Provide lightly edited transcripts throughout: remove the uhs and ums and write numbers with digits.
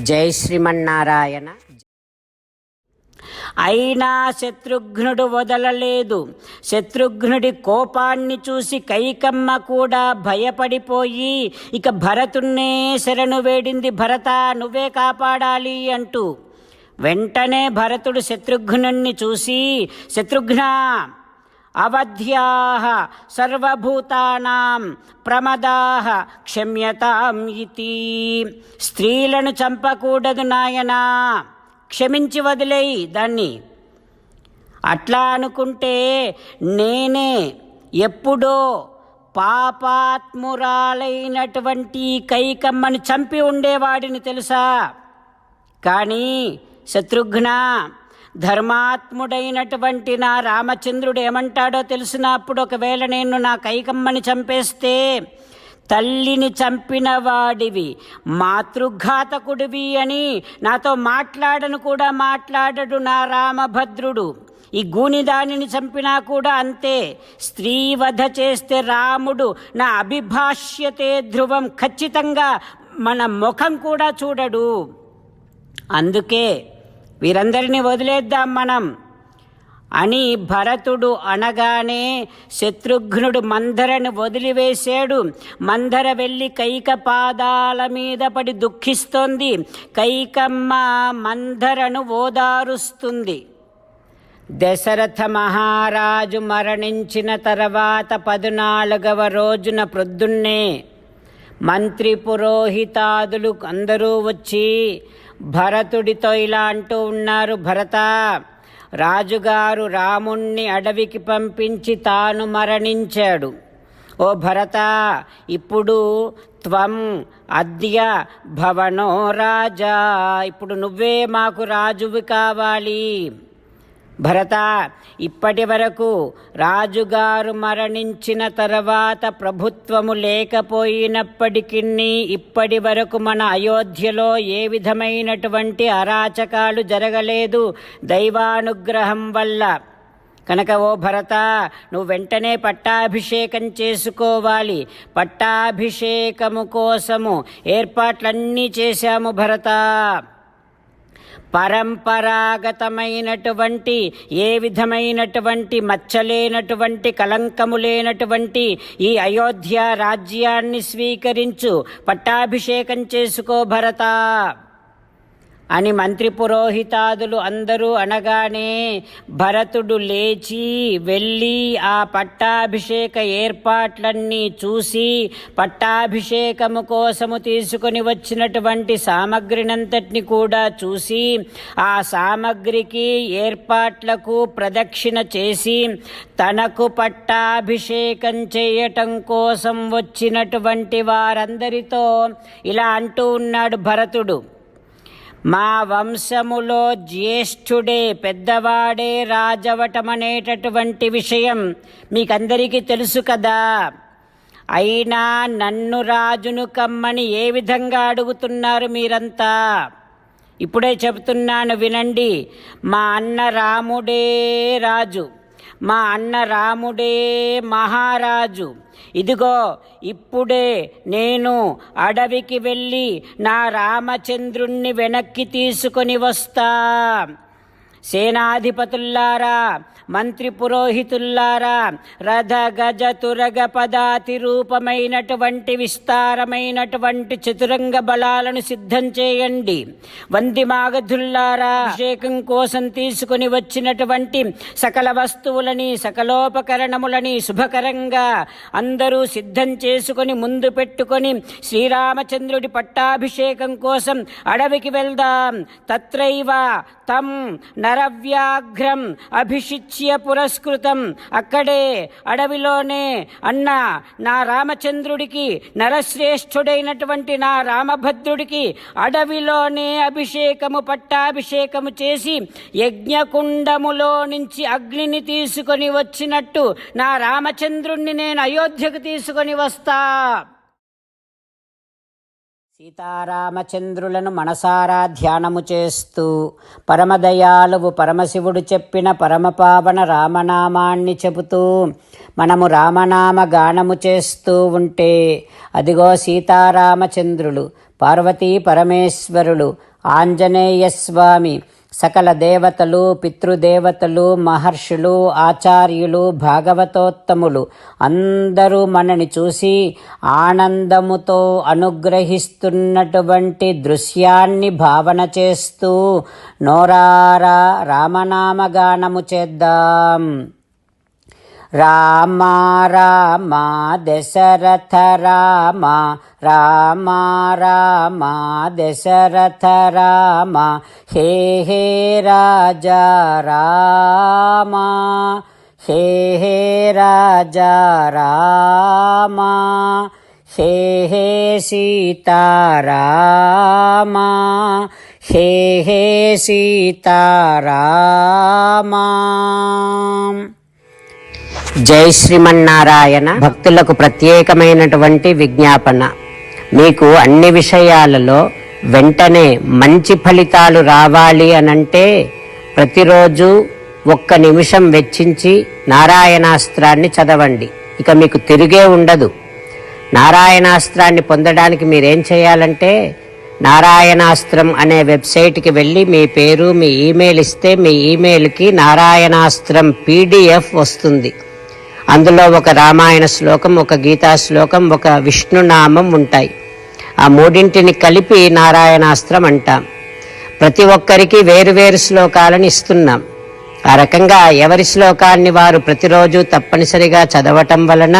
జై శ్రీమన్నారాయణ. అయినా శత్రుఘ్నుడు వదలలేదు. శత్రుఘ్నుడి కోపాన్ని చూసి కైకమ్మ కూడా భయపడిపోయి ఇక భరతున్నే శరణు వేడింది. భరత, నువ్వే కాపాడాలి అంటూ. వెంటనే భరతుడు శత్రుఘ్నుణ్ణి చూసి, శత్రుఘ్నా, అవధ్యాః సర్వభూతానాం ప్రమదాః క్షమ్యతాం ఇతి. స్త్రీలను చంపకూడదు నాయనా, క్షమించి వదిలేయి దాన్ని. అట్లా అనుకుంటే నేనే ఎప్పుడో పాపాత్మురాలైనటువంటి కైకమ్మను చంపి ఉండేవాడిని తెలుసా. కానీ శత్రుఘ్న, ధర్మాత్ముడైనటువంటి నా రామచంద్రుడు ఏమంటాడో తెలిసిన అప్పుడు, ఒకవేళ నేను నా కైకమ్మని చంపేస్తే తల్లిని చంపిన వాడివి, మాతృఘాతకుడివి అని నాతో మాట్లాడను కూడా మాట్లాడడు నా రామభద్రుడు. ఈ గూనిదానిని చంపినా కూడా అంతే. స్త్రీవధ చేస్తే రాముడు నా అభిభాష్యతే ధ్రువం, ఖచ్చితంగా మన ముఖం కూడా చూడడు. అందుకే వీరందరినీ వదిలేద్దాం మనం అని భరతుడు అనగానే శత్రుఘ్నుడు మందరను వదిలివేశాడు. మందర వెళ్ళి కైక పాదాల మీద పడి దుఃఖిస్తోంది. కైకమ్మ మందరను ఓదారుస్తుంది. దశరథ మహారాజు మరణించిన తర్వాత 14వ రోజున ప్రొద్దున్నే మంత్రి పురోహితాదులు అందరూ వచ్చి భరతుడితో ఇలా అంటూ ఉన్నారు, భరత, రాజుగారు రాముణ్ణి అడవికి పంపించి తాను మరణించాడు. ఓ భరత, ఇప్పుడు త్వం అద్య భవనో రాజా, ఇప్పుడు నువ్వే మాకు రాజువి కావాలి. భరత, ఇప్పటి వరకు రాజుగారు మరణించిన తర్వాత ప్రభుత్వము లేకపోయినప్పటికీ ఇప్పటి వరకు మన అయోధ్యలో ఏ విధమైనటువంటి అరాచకాలు జరగలేదు దైవానుగ్రహం వల్ల. కనుక ఓ భరత, నువ్వు వెంటనే పట్టాభిషేకం చేసుకోవాలి. పట్టాభిషేకము కోసము ఏర్పాట్లన్నీ చేశాము భరత. పరంపరాగతమైనటువంటి ఏ విధమైనటువంటి మచ్చలేనటువంటి కళంకము లేనటువంటి ఈ అయోధ్య రాజ్యాన్ని స్వీకరించు, పట్టాభిషేకం చేసుకో భరత అని మంత్రి పురోహితాదులు అందరూ అనగానే భరతుడు లేచి వెళ్ళి ఆ పట్టాభిషేక ఏర్పాట్లన్నీ చూసి, పట్టాభిషేకము కోసము తీసుకొని వచ్చినటువంటి సామగ్రినంతటిని కూడా చూసి, ఆ సామగ్రికి ఏర్పాట్లకు ప్రదక్షిణ చేసి, తనకు పట్టాభిషేకం చేయటం కోసం వచ్చినటువంటి వారందరితో ఇలా అంటూ ఉన్నాడు భరతుడు, మా వంశములో జ్యేష్ఠుడే, పెద్దవాడే రాజవటమనేటటువంటి విషయం మీకందరికీ తెలుసు కదా. అయినా నన్ను రాజును కమ్మని ఏ విధంగా అడుగుతున్నారు మీరంతా? ఇప్పుడే చెబుతున్నాను వినండి. మా అన్న రాముడే రాజు, మా అన్న రాముడే మహారాజు. ఇదిగో ఇప్పుడే నేను అడవికి వెళ్ళి నా రామచంద్రుణ్ణి వెనక్కి తీసుకొని వస్తా. సేనాధిపతుల్లారా, మంత్రి పురోహితుల్లారా, రథ గజ తురగ పదాతి రూపమైనటువంటి విస్తారమైనటువంటి చతురంగ బలాలను సిద్ధం చేయండి. వంది మాగధుల్లారా, అభిషేకం కోసం తీసుకుని వచ్చినటువంటి సకల వస్తువులని సకలోపకరణములని శుభకరంగా అందరూ సిద్ధం చేసుకొని ముందు పెట్టుకొని శ్రీరామచంద్రుడి పట్టాభిషేకం కోసం అడవికి వెళ్దాం. తత్రైవ తం నరవ్యాఘ్రం అభిషిచ్య పురస్కృతం, అక్కడే అడవిలోనే అన్న నా రామచంద్రుడికి, నరశ్రేష్ఠుడైనటువంటి నా రామభద్రుడికి అడవిలోనే అభిషేకము పట్టాభిషేకము చేసి యజ్ఞకుండములో నుంచి అగ్నిని తీసుకొని వచ్చినట్టు నా రామచంద్రుణ్ణి నేను అయోధ్యకు తీసుకొని వస్తా. సీతారామచంద్రులను మనసారా ధ్యానము చేస్తూ పరమదయాలువు పరమశివుడు చెప్పిన పరమపావన రామనామాన్ని చెబుతూ మనము రామనామ గానము చేస్తూ ఉంటే అదిగో సీతారామచంద్రులు పార్వతీ పరమేశ్వరులు, ఆంజనేయస్వామి, సకల దేవతలు, పితృదేవతలు, మహర్షులు, ఆచార్యులు, భాగవతోత్తములు అందరూ మనని చూసి ఆనందముతో అనుగ్రహిస్తున్నటువంటి దృశ్యాన్ని భావన చేస్తూ నోరారా రామనామగానము చేద్దాం. రామ రామ దశరథ రామ, రామ రామ దశరథ రామ, హే హే రాజా రామ, హే హే రాజా రామ, హే హే సీతారామ, హే హే సీతారామ. జై శ్రీమన్నారాయణ. భక్తులకు ప్రత్యేకమైనటువంటి విజ్ఞాపన. మీకు అన్ని విషయాలలో వెంటనే మంచి ఫలితాలు రావాలి అనంటే ప్రతిరోజు 1 నిమిషం వెచ్చించి నారాయణాస్త్రాన్ని చదవండి. ఇక మీకు తిరిగే ఉండదు. నారాయణాస్త్రాన్ని పొందడానికి మీరేం చేయాలంటే నారాయణాస్త్రం అనే వెబ్సైట్కి వెళ్ళి మీ పేరు, మీ ఈమెయిల్ ఇస్తే మీ ఈమెయిల్కి నారాయణాస్త్రం PDF వస్తుంది. అందులో ఒక రామాయణ శ్లోకం, ఒక గీతా శ్లోకం, ఒక విష్ణునామం ఉంటాయి. ఆ మూడింటిని కలిపి నారాయణాస్త్రం అంటాం. ప్రతి ఒక్కరికి వేరువేరు శ్లోకాలను ఇస్తున్నాం. ఆ రకంగా ఎవరి శ్లోకాన్ని వారు ప్రతిరోజు తప్పనిసరిగా చదవటం వలన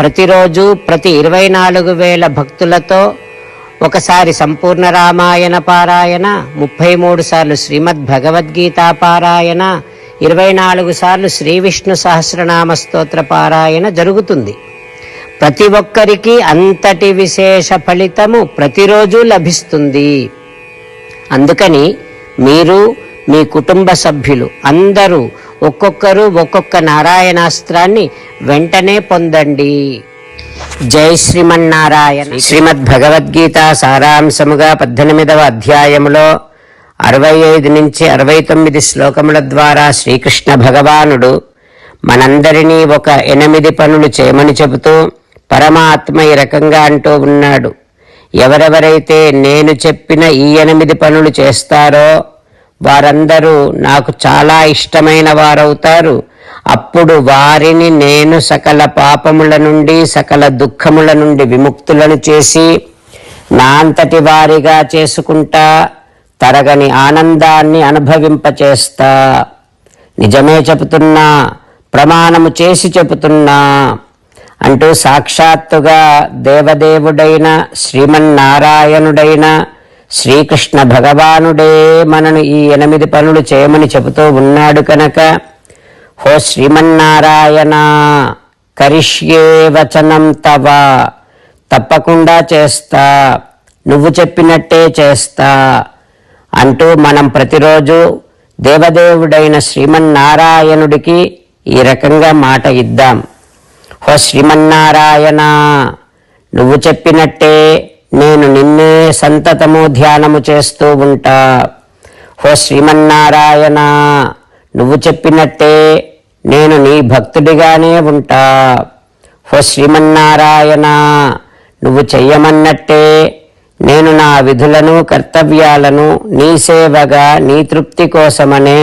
ప్రతిరోజు ప్రతి 24,000 భక్తులతో ఒకసారి సంపూర్ణ రామాయణ పారాయణ, 33 సార్లు శ్రీమద్ భగవద్గీత పారాయణ, 24 సార్లు శ్రీ విష్ణు సహస్రనామ స్తోత్ర పారాయణ జరుగుతుంది. ప్రతి ఒక్కరికి అంతటి విశేష ఫలితము ప్రతిరోజు లభిస్తుంది. అందుకని మీరు, మీ కుటుంబ సభ్యులు అందరూ ఒక్కొక్కరు ఒక్కొక్క నారాయణాస్త్రాన్ని వెంటనే పొందండి. జై శ్రీమన్నారాయణ. శ్రీమద్ భగవద్గీత సారాంశముగా 18వ అధ్యాయములో 65 నుంచి 69 శ్లోకముల ద్వారా శ్రీకృష్ణ భగవానుడు మనందరినీ ఒక 8 పనులు చేయమని చెబుతూ పరమాత్మ ఈ రకంగా అంటూ ఉన్నాడు. ఎవరెవరైతే నేను చెప్పిన ఈ 8 పనులు చేస్తారో వారందరూ నాకు చాలా ఇష్టమైన వారవుతారు. అప్పుడు వారిని నేను సకల పాపముల నుండి, సకల దుఃఖముల నుండి విముక్తులను చేసి నా అంతటి వారిగా చేసుకుంటా, తరగని ఆనందాన్ని అనుభవింపచేస్తా. నిజమే చెబుతున్నా, ప్రమాణము చేసి చెబుతున్నా అంటూ సాక్షాత్తుగా దేవదేవుడైన శ్రీమన్నారాయణుడైన శ్రీకృష్ణ భగవానుడే మనను ఈ 8 పనులు చేయమని చెబుతూ ఉన్నాడు కనుక, హో శ్రీమన్నారాయణ, కరిష్యే వచనం తవ, తప్పకుండా చేస్తా, నువ్వు చెప్పినట్టే చేస్తా అంటూ మనం ప్రతిరోజు దేవదేవుడైన శ్రీమన్నారాయణుడికి ఈ రకంగా మాట ఇద్దాం. హో శ్రీమన్నారాయణ, నువ్వు చెప్పినట్టే నేను నిన్నే సంతతము ధ్యానము చేస్తూ ఉంటా. హో శ్రీమన్నారాయణ, నువ్వు చెప్పినట్టే నేను నీ భక్తుడిగానే ఉంటా. హో శ్రీమన్నారాయణ, నువ్వు చెయ్యమన్నట్టే నేను నా విధులను, కర్తవ్యాలను నీ సేవగా, నీ తృప్తి కోసమనే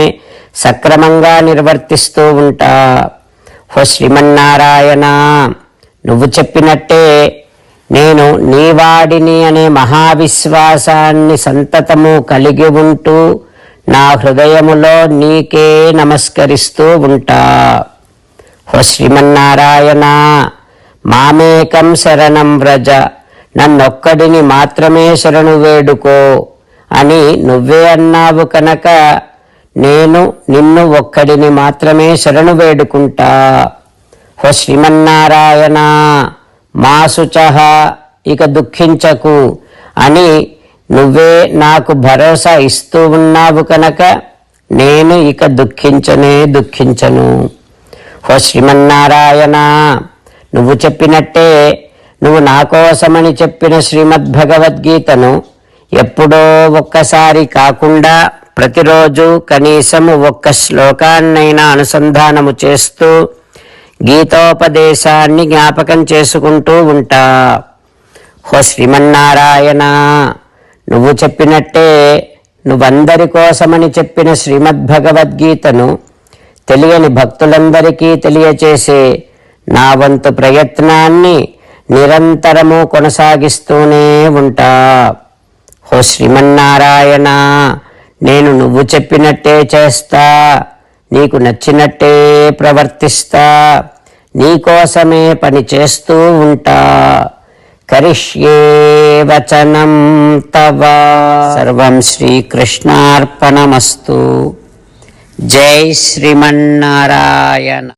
సక్రమంగా నిర్వర్తిస్తూ ఉంటా. హో శ్రీమన్నారాయణ, నువ్వు చెప్పినట్టే నేను నీవాడిని అనే మహావిశ్వాసాన్ని సంతతము కలిగి ఉంటూ నా హృదయములో నీకే నమస్కరిస్తూ ఉంటా. హో శ్రీమన్నారాయణ, మామేకం శరణం వ్రజ, నన్నొక్కడిని మాత్రమే శరణు వేడుకో అని నువ్వే అన్నావు కనుక నేను నిన్ను ఒక్కడిని మాత్రమే శరణు వేడుకుంటా. హో శ్రీమన్నారాయణ, మా శుచః, ఇక దుఃఖించకు అని నువ్వే నాకు భరోసా ఇస్తూ ఉన్నావు కనుక నేను ఇక దుఃఖించను. హో శ్రీమన్నారాయణ, నువ్వు చెప్పినట్టే నువ్వు నా కోసమని చెప్పిన శ్రీమద్భగవద్గీతను ఎప్పుడో ఒక్కసారి కాకుండా ప్రతిరోజు కనీసము 1 శ్లోకాన్నైనా అనుసంధానము చేస్తూ గీతోపదేశాన్ని జ్ఞాపకం చేసుకుంటూ ఉంటా. ఓ శ్రీమన్నారాయణ, నువ్వు చెప్పినట్టే నువ్వందరి కోసమని చెప్పిన శ్రీమద్భగవద్గీతను తెలియని భక్తులందరికీ తెలియచేసే నా వంతు ప్రయత్నాన్ని నిరంతరము కొనసాగిస్తూనే ఉంటా. ఓ శ్రీమన్నారాయణ, నేను నువ్వు చెప్పినట్టే చేస్తా, నీకు నచ్చినట్టే ప్రవర్తిస్తా, నీకోసమే పని చేస్తూ ఉంటా. కరిష్యే వచనం తవ. సర్వం శ్రీకృష్ణార్పణమస్తు. జై శ్రీమన్నారాయణ.